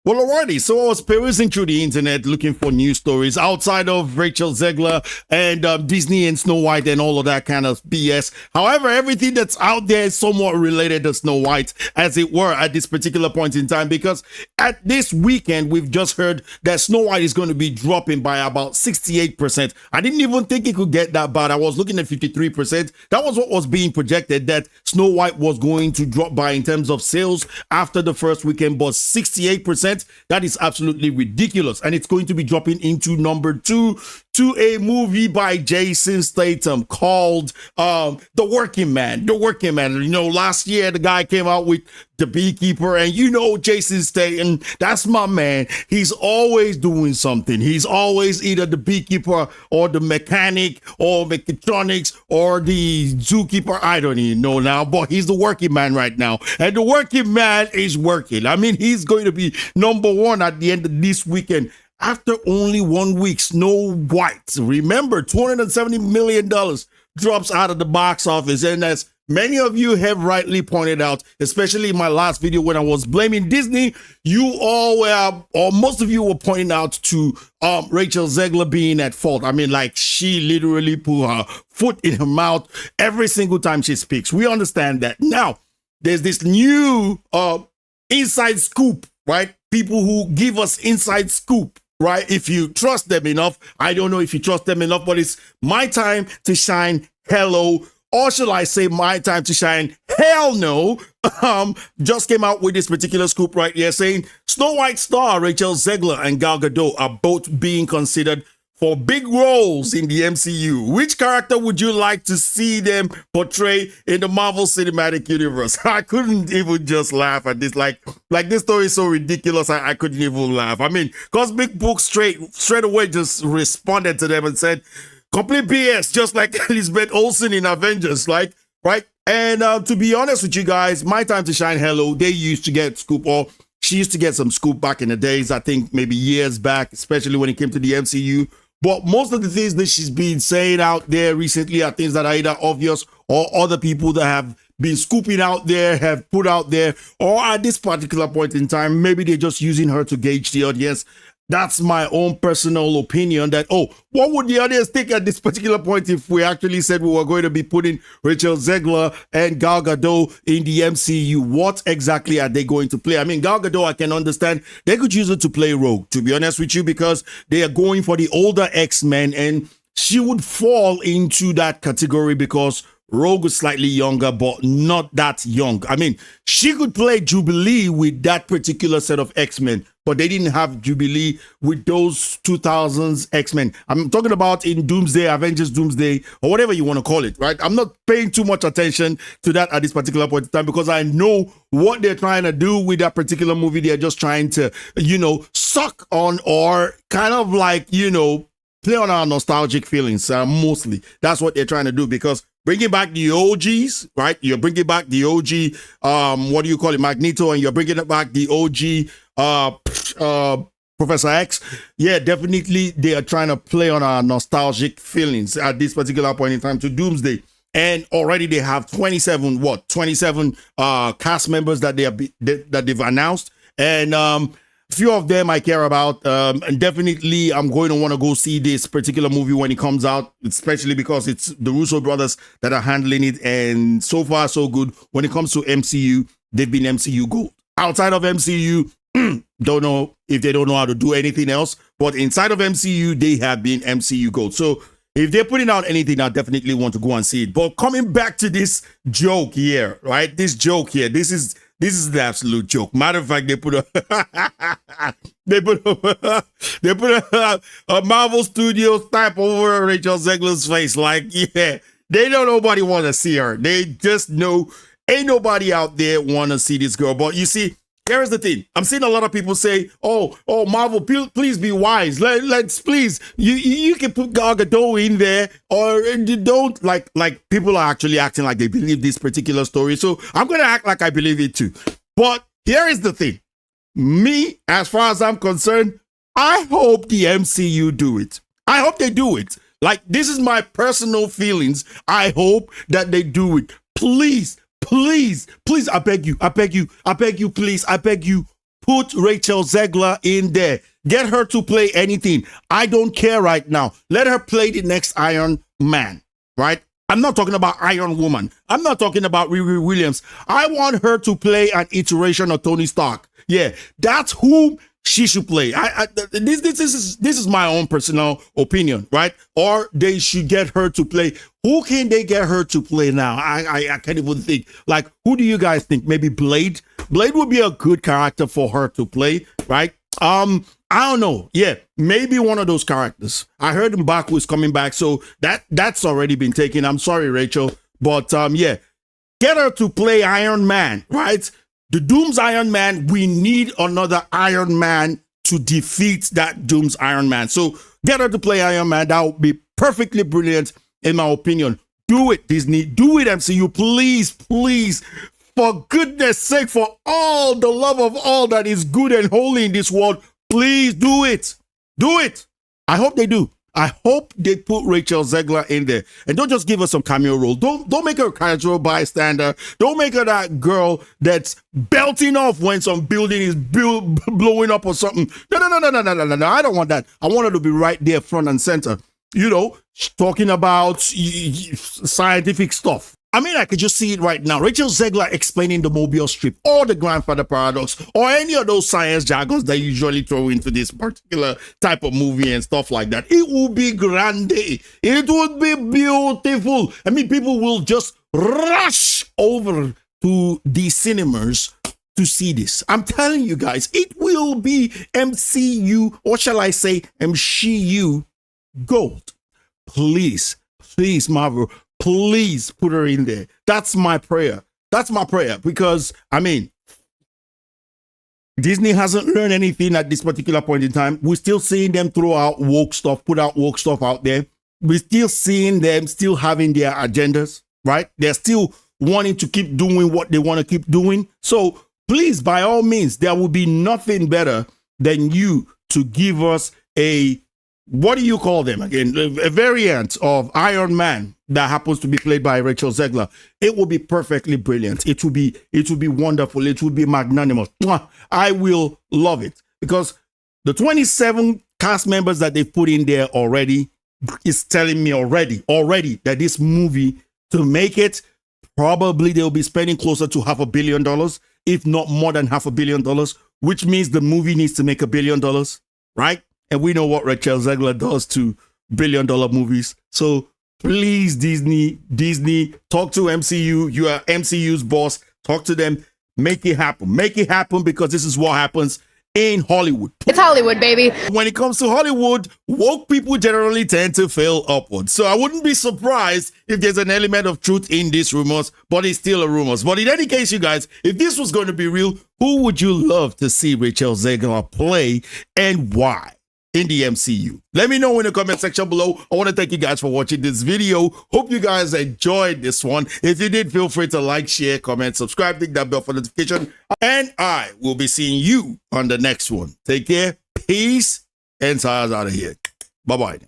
Well, alrighty. So I was perusing through the internet looking for news stories outside of Rachel Zegler and Disney and Snow White and all of that kind of BS. However, everything that's out there is somewhat related to Snow White, as it were, at this particular point in time, because at this weekend, we've just heard that Snow White is going to be dropping by about 68%. I didn't even think it could get that bad. I was looking at 53%. That was what was being projected, that Snow White was going to drop by in terms of sales after the first weekend, but 68%. That is absolutely ridiculous. And it's going to be dropping into number 2 to a movie by Jason Statham called The Working Man. The Working Man. You know, last year the guy came out with The Beekeeper, and you know Jason Statham, that's my man. He's always doing something. He's always either the beekeeper or the mechanic or mechatronics or the zookeeper. I don't even know now, but he's the working man right now. And the working man is working. I mean, he's going to be number 1 at the end of this weekend. After only 1 week, Snow White, remember, $270 million drops out of the box office. And as many of you have rightly pointed out, especially in my last video when I was blaming Disney, you all were, or most of you were pointing out to Rachel Zegler being at fault. I mean, like, she literally put her foot in her mouth every single time she speaks. We understand that. Now, there's this new inside scoop, right? People who give us inside scoop, right? If you trust them enough. I don't know if you trust them enough, but it's my time to shine. Hello. Or should I say my time to shine? Hell no. Just came out with this particular scoop right here saying Snow White star Rachel Zegler and Gal Gadot are both being considered for big roles in the MCU. Which character would you like to see them portray in the Marvel Cinematic Universe? I couldn't even just laugh at this. Like this story is so ridiculous, I couldn't even laugh. I mean, Cosmic Book straight away just responded to them and said, complete BS, just like Elizabeth Olsen in Avengers, like, right? And to be honest with you guys, my time to shine, hello, they used to get scoop, or she used to get some scoop back in the days, I think maybe years back, especially when it came to the MCU. But most of the things that she's been saying out there recently are things that are either obvious or other people that have been scooping out there have put out there, or at this particular point in time, maybe they're just using her to gauge the audience. That's my own personal opinion that, oh, what would the audience think at this particular point if we actually said we were going to be putting Rachel Zegler and Gal Gadot in the MCU? What exactly are they going to play? I mean, Gal Gadot, I can understand. They could use her to play Rogue, to be honest with you, because they are going for the older X-Men, and she would fall into that category because Rogue is slightly younger, but not that young. I mean, she could play Jubilee with that particular set of X-Men, but they didn't have Jubilee with those 2000s X-Men. I'm talking about in Doomsday, Avengers Doomsday, or whatever you want to call it, right? I'm not paying too much attention to that at this particular point in time because I know what they're trying to do with that particular movie. They're just trying to, you know, suck on or kind of like, you know, play on our nostalgic feelings, mostly. That's what they're trying to do because bringing back the OGs, right? You're bringing back the OG, what do you call it, Magneto, and you're bringing back the OG Professor X. Yeah, definitely they are trying to play on our nostalgic feelings at this particular point in time to Doomsday. And already they have 27 cast members that they've announced. And few of them I care about, and definitely I'm going to want to go see this particular movie when it comes out, especially because it's the Russo brothers that are handling it, and so far so good. When it comes to MCU, they've been MCU gold. Outside of MCU, don't know if they don't know how to do anything else, but inside of MCU, they have been MCU gold. So if they're putting out anything, I definitely want to go and see it. But coming back to this joke here, right? This joke here, this is the absolute joke. Matter of fact, they put a Marvel Studios type over Rachel Zegler's face. Like, yeah, they don't nobody want to see her. They just know ain't nobody out there want to see this girl. But you see, here's the thing. I'm seeing a lot of people say, oh, Marvel, please be wise. Let's please, you can put Gal Gadot in there, or you don't, like people are actually acting like they believe this particular story. So I'm going to act like I believe it too. But here is the thing. Me, as far as I'm concerned, I hope the MCU do it. I hope they do it. Like, this is my personal feelings. I hope that they do it. Please, I beg you, please, I beg you, Put Rachel Zegler in there. Get her to play anything. I don't care right now. Let her play the next Iron Man, right? I'm not talking about Iron Woman. I'm not talking about Riri Williams. I want her to play an iteration of Tony Stark. Yeah, that's who she should play. This is my own personal opinion, right? Or they should get her to play. Who can they get her to play now? I can't even think. Like, who do you guys think? Maybe Blade? Blade would be a good character for her to play, right? I don't know. Yeah, maybe one of those characters. I heard Mbaku is coming back, so that's already been taken. I'm sorry, Rachel, but yeah, get her to play Iron Man, right? The Doom's Iron Man. We need another Iron Man to defeat that Doom's Iron Man. So get her to play Iron Man. That would be perfectly brilliant, in my opinion. Do it, Disney. Do it, MCU. Please, please. For goodness sake, for all the love of all that is good and holy in this world, please do it. Do it. I hope they do. I hope they put Rachel Zegler in there. And don't just give her some cameo role. Don't make her a casual bystander. Don't make her that girl that's belting off when some building is blowing up or something. No. I don't want that. I want her to be right there front and center. You know, talking about scientific stuff. I mean, I could just see it right now. Rachel Zegler explaining the Mobius strip or the grandfather paradox or any of those science jargons that you usually throw into this particular type of movie and stuff like that. It would be grande. It would be beautiful. I mean, people will just rush over to the cinemas to see this. I'm telling you guys, it will be MCU, or shall I say MCU gold. Please, Marvel, please put her in there. That's my prayer. That's my prayer, because, I mean, Disney hasn't learned anything at this particular point in time. We're still seeing them throw out woke stuff, put out woke stuff out there. We're still seeing them still having their agendas, right? They're still wanting to keep doing what they want to keep doing. So please, by all means, there will be nothing better than you to give us a, what do you call them again? A variant of Iron Man that happens to be played by Rachel Zegler. It will be perfectly brilliant. It will be wonderful. It will be magnanimous. I will love it, because the 27 cast members that they've put in there already is telling me already that this movie, to make it, probably they'll be spending closer to $500 million, if not more than $500 million, which means the movie needs to make $1 billion, right? And we know what Rachel Zegler does to billion-dollar movies. So please, Disney, talk to MCU. You are MCU's boss. Talk to them. Make it happen. Make it happen, because this is what happens in Hollywood. It's Hollywood, baby. When it comes to Hollywood, woke people generally tend to fail upwards. So I wouldn't be surprised if there's an element of truth in these rumors, but it's still a rumors. But in any case, you guys, if this was going to be real, who would you love to see Rachel Zegler play, and why in the MCU? Let me know in the comment section below. I want to thank you guys for watching this video. Hope you guys enjoyed this one. If you did, feel free to like, share, comment, subscribe, click that bell for notification, and I will be seeing you on the next one. Take care, peace, and Saya's out of here. Bye-bye.